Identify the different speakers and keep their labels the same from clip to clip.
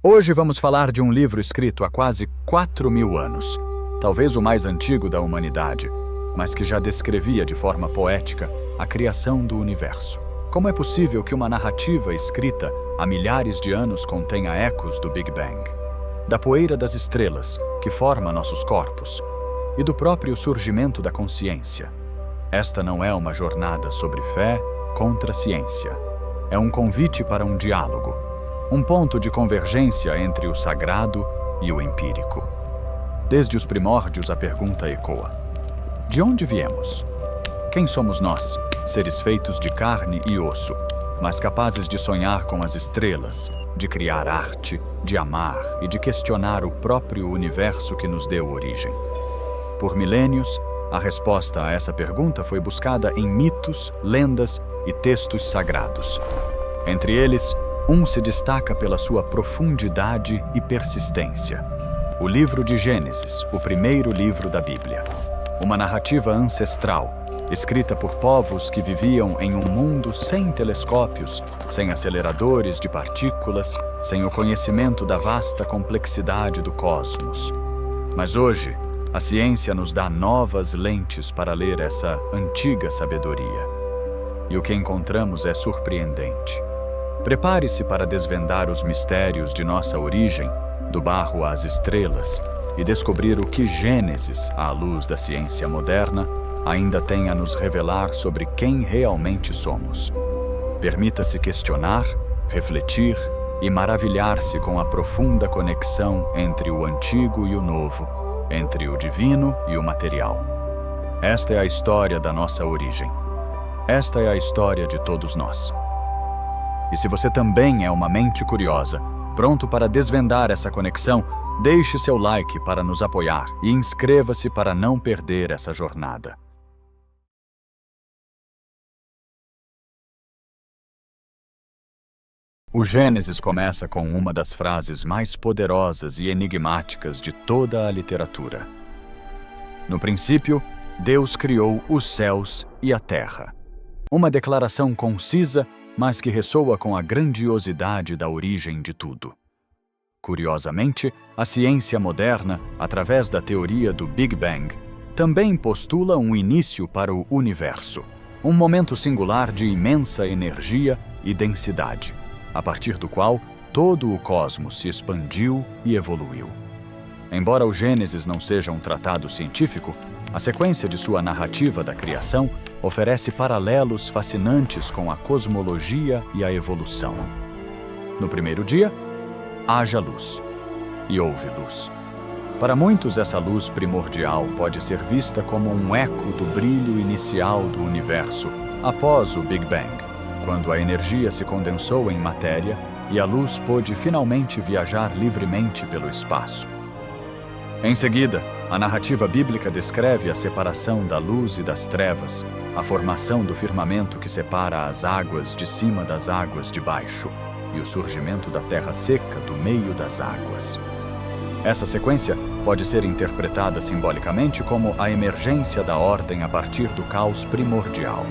Speaker 1: Hoje vamos falar de um livro escrito há quase 4.000 anos, talvez o mais antigo da humanidade, mas que já descrevia de forma poética a criação do universo. Como é possível que uma narrativa escrita há milhares de anos contenha ecos do Big Bang, da poeira das estrelas que forma nossos corpos e do próprio surgimento da consciência? Esta não é uma jornada sobre fé contra a ciência. É um convite para um diálogo, um ponto de convergência entre o sagrado e o empírico. Desde os primórdios, a pergunta ecoa: de onde viemos? Quem somos nós, seres feitos de carne e osso, mas capazes de sonhar com as estrelas, de criar arte, de amar e de questionar o próprio universo que nos deu origem? Por milênios, a resposta a essa pergunta foi buscada em mitos, lendas e textos sagrados. Entre eles, um se destaca pela sua profundidade e persistência: o livro de Gênesis, o primeiro livro da Bíblia. Uma narrativa ancestral, escrita por povos que viviam em um mundo sem telescópios, sem aceleradores de partículas, sem o conhecimento da vasta complexidade do cosmos. Mas hoje, a ciência nos dá novas lentes para ler essa antiga sabedoria. E o que encontramos é surpreendente. Prepare-se para desvendar os mistérios de nossa origem, do barro às estrelas, e descobrir o que Gênesis, à luz da ciência moderna, ainda tem a nos revelar sobre quem realmente somos. Permita-se questionar, refletir e maravilhar-se com a profunda conexão entre o antigo e o novo, entre o divino e o material. Esta é a história da nossa origem. Esta é a história de todos nós. E se você também é uma mente curiosa, pronto para desvendar essa conexão, deixe seu like para nos apoiar e inscreva-se para não perder essa jornada. O Gênesis começa com uma das frases mais poderosas e enigmáticas de toda a literatura. No princípio, Deus criou os céus e a terra. Uma declaração concisa, mas que ressoa com a grandiosidade da origem de tudo. Curiosamente, a ciência moderna, através da teoria do Big Bang, também postula um início para o universo, um momento singular de imensa energia e densidade, a partir do qual todo o cosmos se expandiu e evoluiu. Embora o Gênesis não seja um tratado científico, a sequência de sua narrativa da criação oferece paralelos fascinantes com a cosmologia e a evolução. No primeiro dia, haja luz, e houve luz. Para muitos, essa luz primordial pode ser vista como um eco do brilho inicial do universo após o Big Bang, quando a energia se condensou em matéria e a luz pôde finalmente viajar livremente pelo espaço. Em seguida, a narrativa bíblica descreve a separação da luz e das trevas, a formação do firmamento que separa as águas de cima das águas de baixo e o surgimento da terra seca do meio das águas. Essa sequência pode ser interpretada simbolicamente como a emergência da ordem a partir do caos primordial.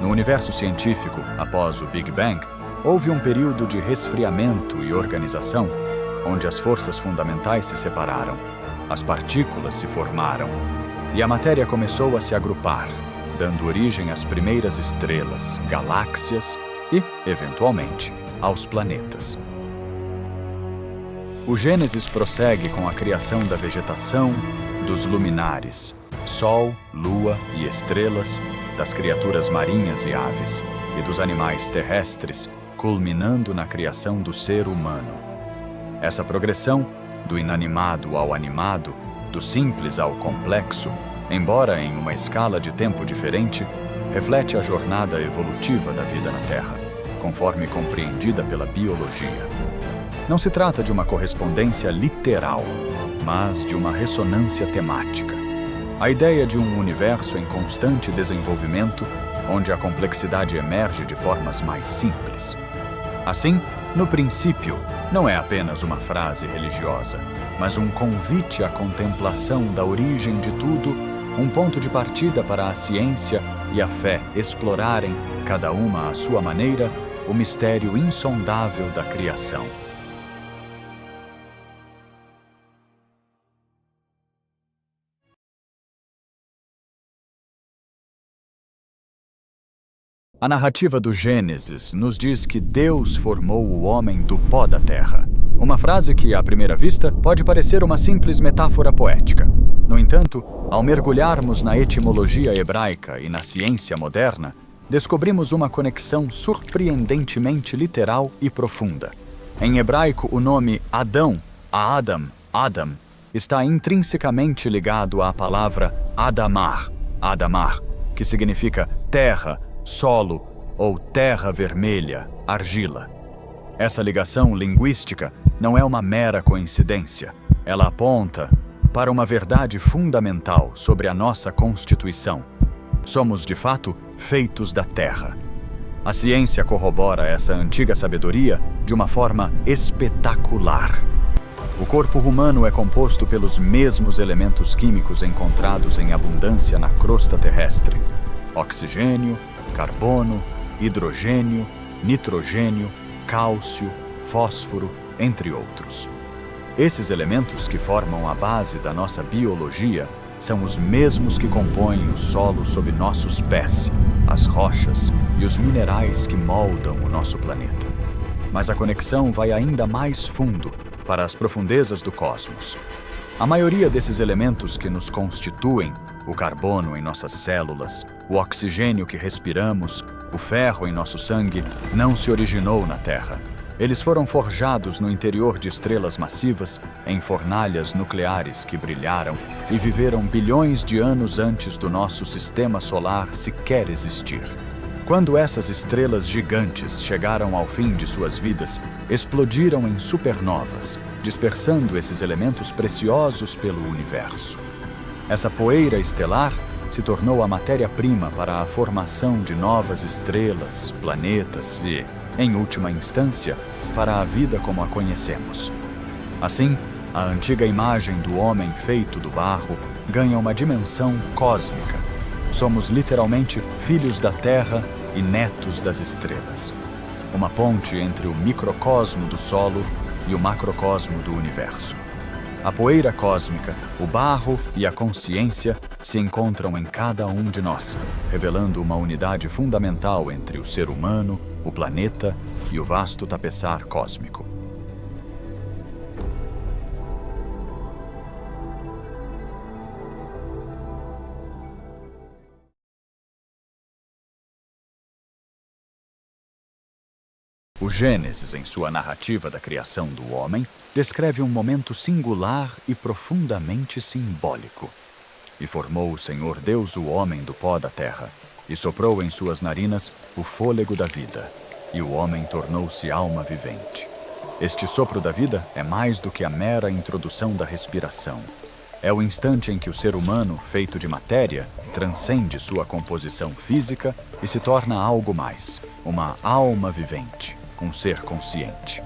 Speaker 1: No universo científico, após o Big Bang, houve um período de resfriamento e organização, onde as forças fundamentais se separaram, as partículas se formaram, e a matéria começou a se agrupar, dando origem às primeiras estrelas, galáxias e, eventualmente, aos planetas. O Gênesis prossegue com a criação da vegetação, dos luminares, Sol, Lua e estrelas, das criaturas marinhas e aves, e dos animais terrestres, culminando na criação do ser humano. Essa progressão, do inanimado ao animado, do simples ao complexo, embora em uma escala de tempo diferente, reflete a jornada evolutiva da vida na Terra, conforme compreendida pela biologia. Não se trata de uma correspondência literal, mas de uma ressonância temática. A ideia de um universo em constante desenvolvimento, onde a complexidade emerge de formas mais simples. Assim, no princípio, não é apenas uma frase religiosa, mas um convite à contemplação da origem de tudo, um ponto de partida para a ciência e a fé explorarem, cada uma à sua maneira, o mistério insondável da criação. A narrativa do Gênesis nos diz que Deus formou o homem do pó da terra. Uma frase que, à primeira vista, pode parecer uma simples metáfora poética. No entanto, ao mergulharmos na etimologia hebraica e na ciência moderna, descobrimos uma conexão surpreendentemente literal e profunda. Em hebraico, o nome Adão, Adam, está intrinsecamente ligado à palavra Adamar, que significa terra, solo ou terra vermelha, argila. Essa ligação linguística não é uma mera coincidência. Ela aponta para uma verdade fundamental sobre a nossa constituição. Somos, de fato, feitos da terra. A ciência corrobora essa antiga sabedoria de uma forma espetacular. O corpo humano é composto pelos mesmos elementos químicos encontrados em abundância na crosta terrestre: oxigênio, carbono, hidrogênio, nitrogênio, cálcio, fósforo, entre outros. Esses elementos que formam a base da nossa biologia são os mesmos que compõem o solo sob nossos pés, as rochas e os minerais que moldam o nosso planeta. Mas a conexão vai ainda mais fundo, para as profundezas do cosmos. A maioria desses elementos que nos constituem, o carbono em nossas células, o oxigênio que respiramos, o ferro em nosso sangue, não se originou na Terra. Eles foram forjados no interior de estrelas massivas, em fornalhas nucleares que brilharam e viveram bilhões de anos antes do nosso sistema solar sequer existir. Quando essas estrelas gigantes chegaram ao fim de suas vidas, explodiram em supernovas, dispersando esses elementos preciosos pelo universo. Essa poeira estelar se tornou a matéria-prima para a formação de novas estrelas, planetas e, em última instância, para a vida como a conhecemos. Assim, a antiga imagem do homem feito do barro ganha uma dimensão cósmica. Somos literalmente filhos da Terra e netos das estrelas. Uma ponte entre o microcosmo do solo e o macrocosmo do universo. A poeira cósmica, o barro e a consciência se encontram em cada um de nós, revelando uma unidade fundamental entre o ser humano, o planeta e o vasto tapeçar cósmico. O Gênesis, em sua narrativa da criação do homem, descreve um momento singular e profundamente simbólico. E formou o Senhor Deus o homem do pó da terra, e soprou em suas narinas o fôlego da vida, e o homem tornou-se alma vivente. Este sopro da vida é mais do que a mera introdução da respiração. É o instante em que o ser humano, feito de matéria, transcende sua composição física e se torna algo mais, uma alma vivente. Um ser consciente.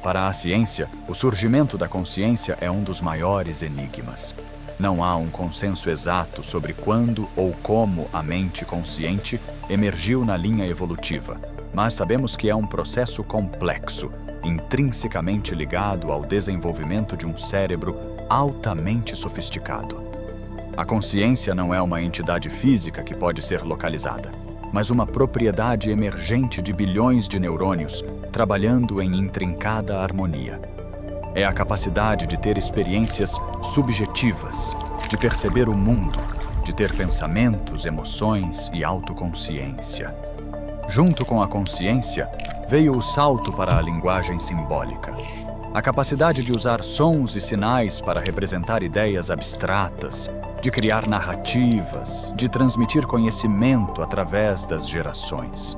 Speaker 1: Para a ciência, o surgimento da consciência é um dos maiores enigmas. Não há um consenso exato sobre quando ou como a mente consciente emergiu na linha evolutiva, mas sabemos que é um processo complexo, intrinsecamente ligado ao desenvolvimento de um cérebro altamente sofisticado. A consciência não é uma entidade física que pode ser localizada, mas uma propriedade emergente de bilhões de neurônios trabalhando em intrincada harmonia. É a capacidade de ter experiências subjetivas, de perceber o mundo, de ter pensamentos, emoções e autoconsciência. Junto com a consciência, veio o salto para a linguagem simbólica. A capacidade de usar sons e sinais para representar ideias abstratas, de criar narrativas, de transmitir conhecimento através das gerações.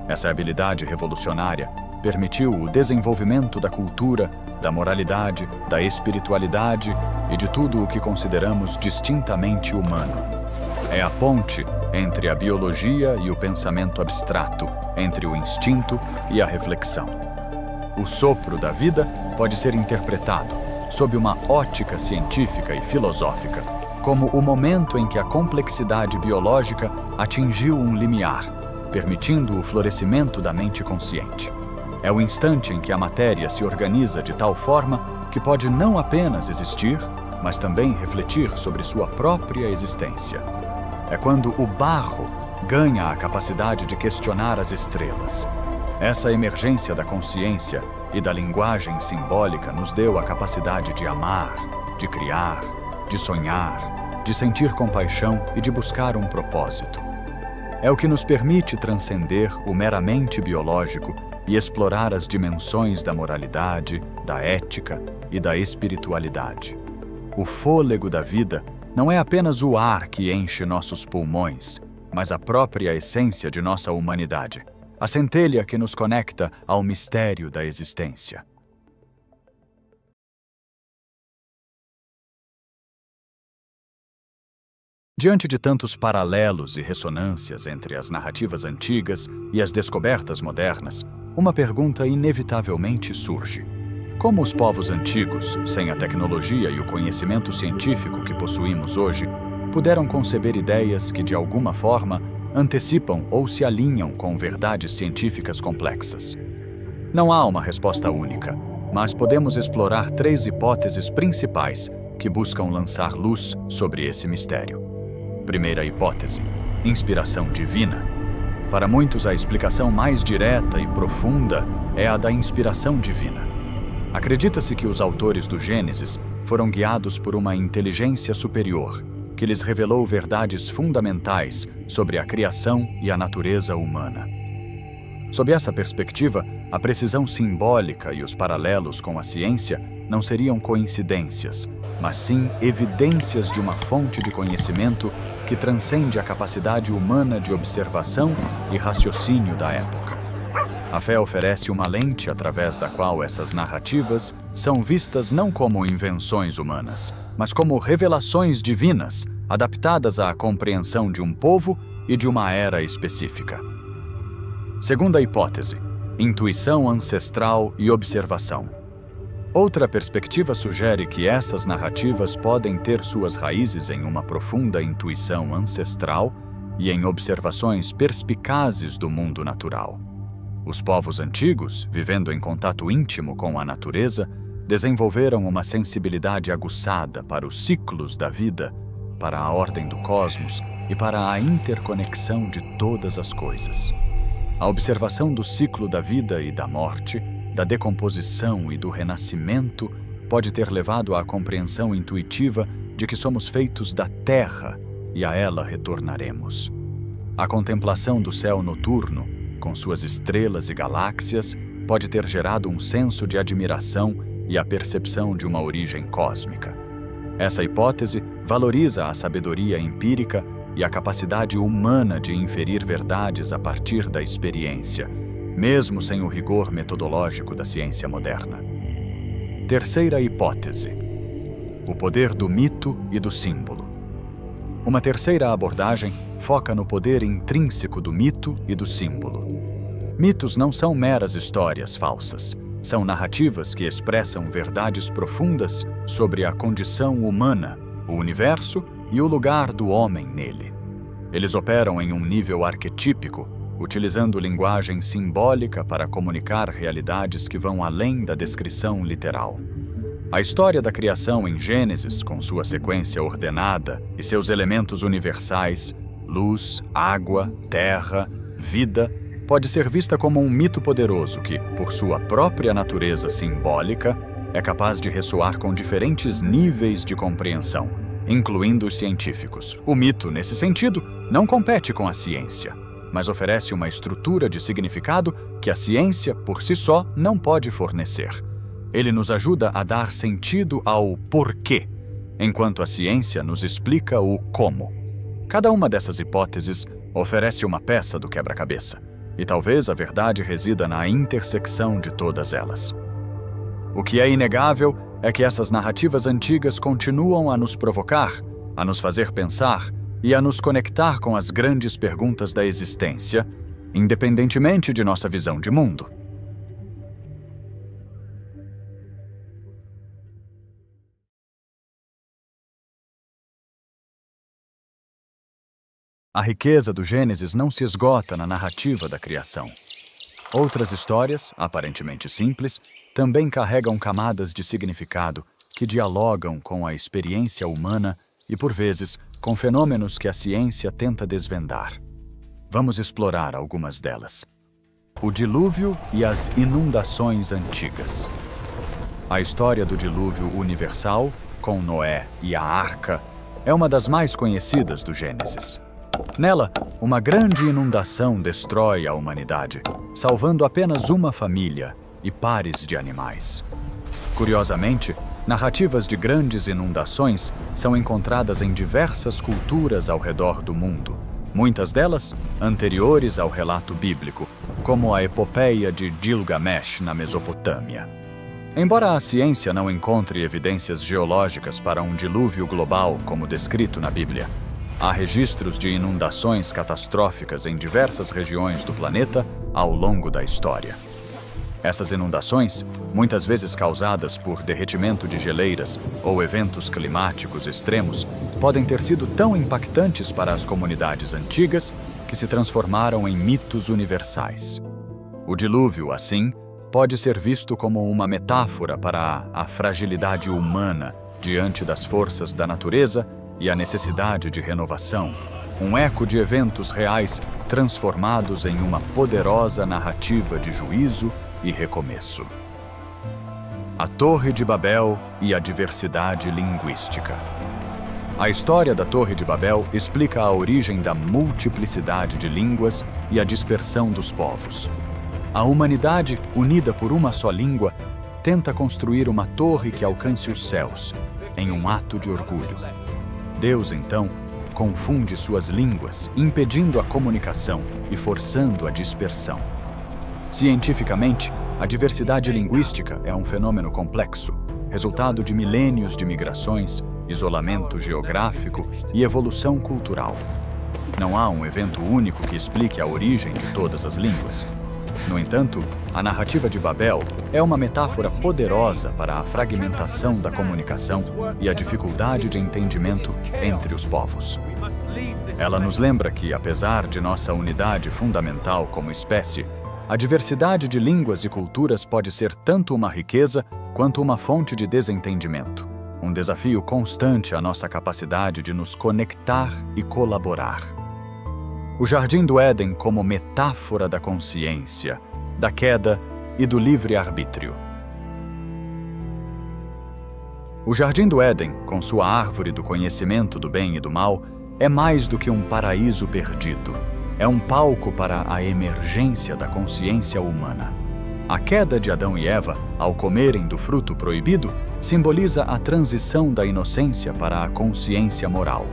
Speaker 1: Essa habilidade revolucionária permitiu o desenvolvimento da cultura, da moralidade, da espiritualidade e de tudo o que consideramos distintamente humano. É a ponte entre a biologia e o pensamento abstrato, entre o instinto e a reflexão. O sopro da vida pode ser interpretado, sob uma ótica científica e filosófica, como o momento em que a complexidade biológica atingiu um limiar, permitindo o florescimento da mente consciente. É o instante em que a matéria se organiza de tal forma que pode não apenas existir, mas também refletir sobre sua própria existência. É quando o barro ganha a capacidade de questionar as estrelas. Essa emergência da consciência e da linguagem simbólica nos deu a capacidade de amar, de criar, de sonhar, de sentir compaixão e de buscar um propósito. É o que nos permite transcender o meramente biológico e explorar as dimensões da moralidade, da ética e da espiritualidade. O fôlego da vida não é apenas o ar que enche nossos pulmões, mas a própria essência de nossa humanidade, a centelha que nos conecta ao mistério da existência. Diante de tantos paralelos e ressonâncias entre as narrativas antigas e as descobertas modernas, uma pergunta inevitavelmente surge. Como os povos antigos, sem a tecnologia e o conhecimento científico que possuímos hoje, puderam conceber ideias que, de alguma forma, antecipam ou se alinham com verdades científicas complexas? Não há uma resposta única, mas podemos explorar 3 hipóteses principais que buscam lançar luz sobre esse mistério. Primeira hipótese: inspiração divina. Para muitos, a explicação mais direta e profunda é a da inspiração divina. Acredita-se que os autores do Gênesis foram guiados por uma inteligência superior, que lhes revelou verdades fundamentais sobre a criação e a natureza humana. Sob essa perspectiva, a precisão simbólica e os paralelos com a ciência não seriam coincidências, mas sim evidências de uma fonte de conhecimento que transcende a capacidade humana de observação e raciocínio da época. A fé oferece uma lente através da qual essas narrativas são vistas não como invenções humanas, mas como revelações divinas, adaptadas à compreensão de um povo e de uma era específica. Segunda hipótese: intuição ancestral e observação. Outra perspectiva sugere que essas narrativas podem ter suas raízes em uma profunda intuição ancestral e em observações perspicazes do mundo natural. Os povos antigos, vivendo em contato íntimo com a natureza, desenvolveram uma sensibilidade aguçada para os ciclos da vida, para a ordem do cosmos e para a interconexão de todas as coisas. A observação do ciclo da vida e da morte, da decomposição e do renascimento, pode ter levado à compreensão intuitiva de que somos feitos da terra e a ela retornaremos. A contemplação do céu noturno, com suas estrelas e galáxias, pode ter gerado um senso de admiração e a percepção de uma origem cósmica. Essa hipótese valoriza a sabedoria empírica e a capacidade humana de inferir verdades a partir da experiência, mesmo sem o rigor metodológico da ciência moderna. Terceira hipótese: o poder do mito e do símbolo. Uma terceira abordagem foca no poder intrínseco do mito e do símbolo. Mitos não são meras histórias falsas. São narrativas que expressam verdades profundas sobre a condição humana, o universo e o lugar do homem nele. Eles operam em um nível arquetípico, utilizando linguagem simbólica para comunicar realidades que vão além da descrição literal. A história da criação em Gênesis, com sua sequência ordenada e seus elementos universais, luz, água, terra, vida, pode ser vista como um mito poderoso que, por sua própria natureza simbólica, é capaz de ressoar com diferentes níveis de compreensão, incluindo os científicos. O mito, nesse sentido, não compete com a ciência, mas oferece uma estrutura de significado que a ciência, por si só, não pode fornecer. Ele nos ajuda a dar sentido ao porquê, enquanto a ciência nos explica o como. Cada uma dessas hipóteses oferece uma peça do quebra-cabeça, e talvez a verdade resida na intersecção de todas elas. O que é inegável é que essas narrativas antigas continuam a nos provocar, a nos fazer pensar e a nos conectar com as grandes perguntas da existência, independentemente de nossa visão de mundo. A riqueza do Gênesis não se esgota na narrativa da criação. Outras histórias, aparentemente simples, também carregam camadas de significado que dialogam com a experiência humana e, por vezes, com fenômenos que a ciência tenta desvendar. Vamos explorar algumas delas. O dilúvio e as inundações antigas. A história do dilúvio universal, com Noé e a Arca, é uma das mais conhecidas do Gênesis. Nela, uma grande inundação destrói a humanidade, salvando apenas uma família e pares de animais. Curiosamente, narrativas de grandes inundações são encontradas em diversas culturas ao redor do mundo, muitas delas anteriores ao relato bíblico, como a epopeia de Gilgamesh na Mesopotâmia. Embora a ciência não encontre evidências geológicas para um dilúvio global como descrito na Bíblia, há registros de inundações catastróficas em diversas regiões do planeta ao longo da história. Essas inundações, muitas vezes causadas por derretimento de geleiras ou eventos climáticos extremos, podem ter sido tão impactantes para as comunidades antigas que se transformaram em mitos universais. O dilúvio, assim, pode ser visto como uma metáfora para a fragilidade humana diante das forças da natureza e a necessidade de renovação, um eco de eventos reais transformados em uma poderosa narrativa de juízo e recomeço. A Torre de Babel e a diversidade linguística. A história da Torre de Babel explica a origem da multiplicidade de línguas e a dispersão dos povos. A humanidade, unida por uma só língua, tenta construir uma torre que alcance os céus, em um ato de orgulho. Deus, então, confunde suas línguas, impedindo a comunicação e forçando a dispersão. Cientificamente, a diversidade linguística é um fenômeno complexo, resultado de milênios de migrações, isolamento geográfico e evolução cultural. Não há um evento único que explique a origem de todas as línguas. No entanto, a narrativa de Babel é uma metáfora poderosa para a fragmentação da comunicação e a dificuldade de entendimento entre os povos. Ela nos lembra que, apesar de nossa unidade fundamental como espécie, a diversidade de línguas e culturas pode ser tanto uma riqueza quanto uma fonte de desentendimento, um desafio constante à nossa capacidade de nos conectar e colaborar. O Jardim do Éden como metáfora da consciência, da queda e do livre-arbítrio. O Jardim do Éden, com sua árvore do conhecimento do bem e do mal, é mais do que um paraíso perdido. É um palco para a emergência da consciência humana. A queda de Adão e Eva, ao comerem do fruto proibido, simboliza a transição da inocência para a consciência moral.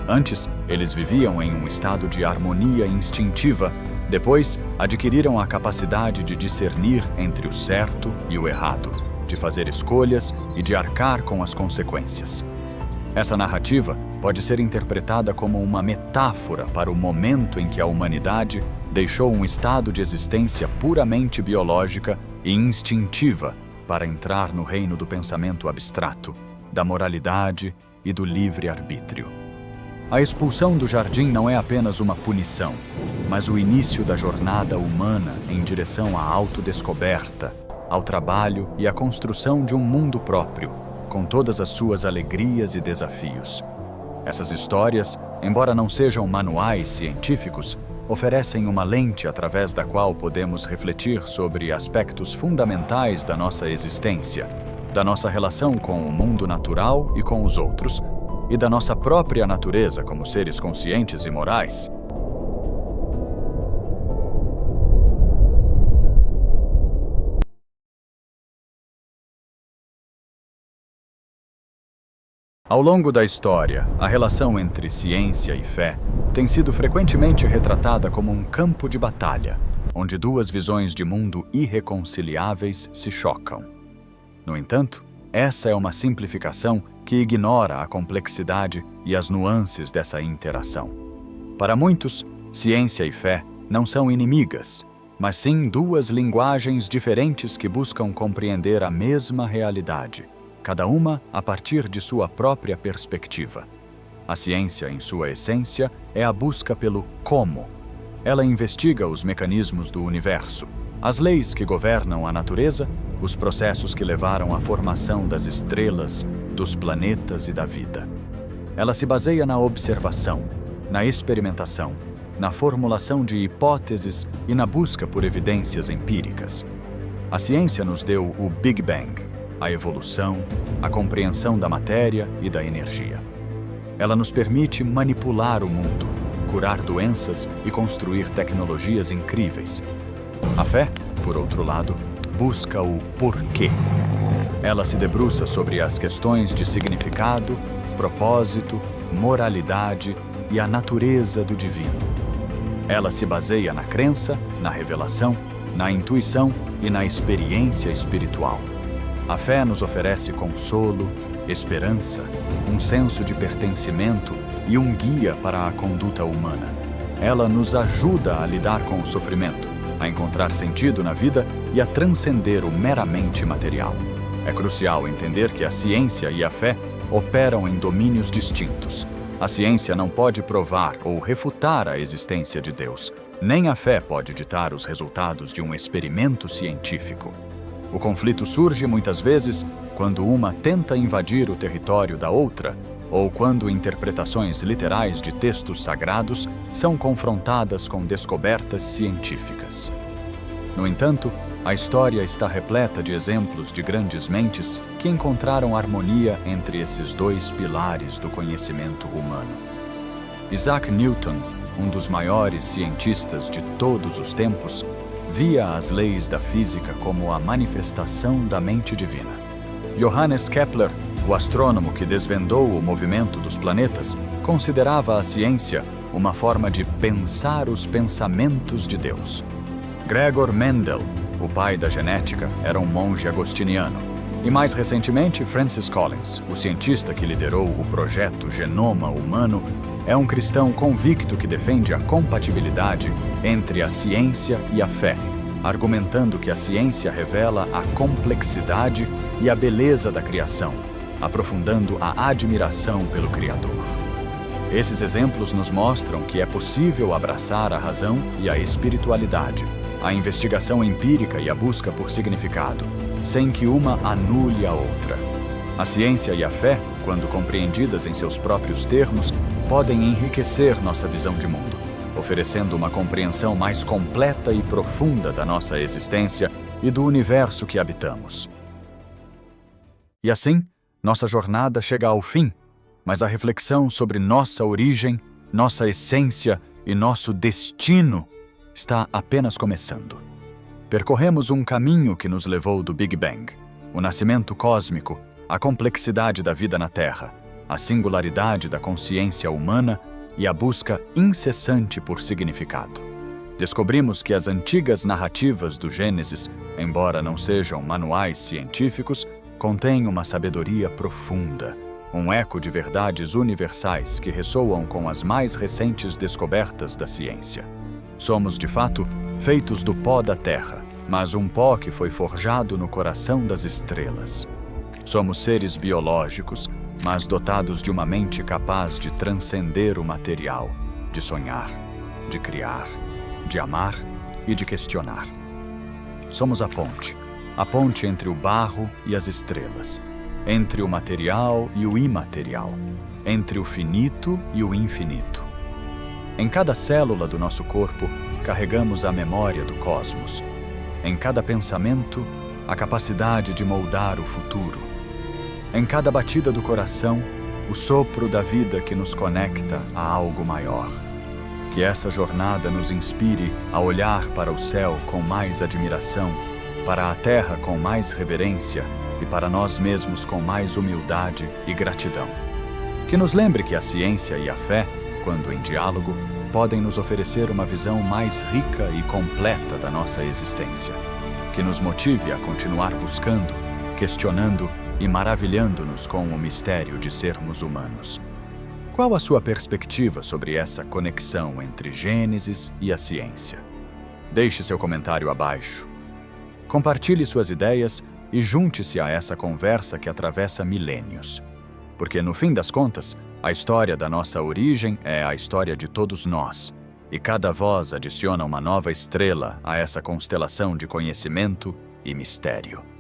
Speaker 1: Antes, eles viviam em um estado de harmonia instintiva. Depois, adquiriram a capacidade de discernir entre o certo e o errado, de fazer escolhas e de arcar com as consequências. Essa narrativa pode ser interpretada como uma metáfora para o momento em que a humanidade deixou um estado de existência puramente biológica e instintiva para entrar no reino do pensamento abstrato, da moralidade e do livre-arbítrio. A expulsão do jardim não é apenas uma punição, mas o início da jornada humana em direção à autodescoberta, ao trabalho e à construção de um mundo próprio, com todas as suas alegrias e desafios. Essas histórias, embora não sejam manuais científicos, oferecem uma lente através da qual podemos refletir sobre aspectos fundamentais da nossa existência, da nossa relação com o mundo natural e com os outros, e da nossa própria natureza como seres conscientes e morais. Ao longo da história, a relação entre ciência e fé tem sido frequentemente retratada como um campo de batalha, onde duas visões de mundo irreconciliáveis se chocam. No entanto, essa é uma simplificação que ignora a complexidade e as nuances dessa interação. Para muitos, ciência e fé não são inimigas, mas sim duas linguagens diferentes que buscam compreender a mesma realidade, cada uma a partir de sua própria perspectiva. A ciência, em sua essência, é a busca pelo como. Ela investiga os mecanismos do universo, as leis que governam a natureza, os processos que levaram à formação das estrelas, dos planetas e da vida. Ela se baseia na observação, na experimentação, na formulação de hipóteses e na busca por evidências empíricas. A ciência nos deu o Big Bang, a evolução, a compreensão da matéria e da energia. Ela nos permite manipular o mundo, curar doenças e construir tecnologias incríveis. A fé, por outro lado, busca o porquê. Ela se debruça sobre as questões de significado, propósito, moralidade e a natureza do divino. Ela se baseia na crença, na revelação, na intuição e na experiência espiritual. A fé nos oferece consolo, esperança, um senso de pertencimento e um guia para a conduta humana. Ela nos ajuda a lidar com o sofrimento, a encontrar sentido na vida e a transcender o meramente material. É crucial entender que a ciência e a fé operam em domínios distintos. A ciência não pode provar ou refutar a existência de Deus, nem a fé pode ditar os resultados de um experimento científico. O conflito surge muitas vezes quando uma tenta invadir o território da outra, ou quando interpretações literais de textos sagrados são confrontadas com descobertas científicas. No entanto, a história está repleta de exemplos de grandes mentes que encontraram harmonia entre esses dois pilares do conhecimento humano. Isaac Newton, um dos maiores cientistas de todos os tempos, via as leis da física como a manifestação da mente divina. Johannes Kepler, o astrônomo que desvendou o movimento dos planetas, considerava a ciência uma forma de pensar os pensamentos de Deus. Gregor Mendel, o pai da genética, era um monge agostiniano. E mais recentemente, Francis Collins, o cientista que liderou o projeto Genoma Humano, é um cristão convicto que defende a compatibilidade entre a ciência e a fé, argumentando que a ciência revela a complexidade e a beleza da criação, aprofundando a admiração pelo Criador. Esses exemplos nos mostram que é possível abraçar a razão e a espiritualidade, a investigação empírica e a busca por significado, sem que uma anule a outra. A ciência e a fé, quando compreendidas em seus próprios termos, podem enriquecer nossa visão de mundo, oferecendo uma compreensão mais completa e profunda da nossa existência e do universo que habitamos. E assim, nossa jornada chega ao fim, mas a reflexão sobre nossa origem, nossa essência e nosso destino está apenas começando. Percorremos um caminho que nos levou do Big Bang, o nascimento cósmico, a complexidade da vida na Terra, a singularidade da consciência humana e a busca incessante por significado. Descobrimos que as antigas narrativas do Gênesis, embora não sejam manuais científicos, contêm uma sabedoria profunda, um eco de verdades universais que ressoam com as mais recentes descobertas da ciência. Somos, de fato, feitos do pó da terra, mas um pó que foi forjado no coração das estrelas. Somos seres biológicos, mas dotados de uma mente capaz de transcender o material, de sonhar, de criar, de amar e de questionar. Somos a ponte entre o barro e as estrelas, entre o material e o imaterial, entre o finito e o infinito. Em cada célula do nosso corpo, carregamos a memória do cosmos. Em cada pensamento, a capacidade de moldar o futuro. Em cada batida do coração, o sopro da vida que nos conecta a algo maior. Que essa jornada nos inspire a olhar para o céu com mais admiração, para a terra com mais reverência e para nós mesmos com mais humildade e gratidão. Que nos lembre que a ciência e a fé, quando em diálogo, podem nos oferecer uma visão mais rica e completa da nossa existência. Que nos motive a continuar buscando, questionando e maravilhando-nos com o mistério de sermos humanos. Qual a sua perspectiva sobre essa conexão entre Gênesis e a ciência? Deixe seu comentário abaixo. Compartilhe suas ideias e junte-se a essa conversa que atravessa milênios. Porque, no fim das contas, a história da nossa origem é a história de todos nós, e cada voz adiciona uma nova estrela a essa constelação de conhecimento e mistério.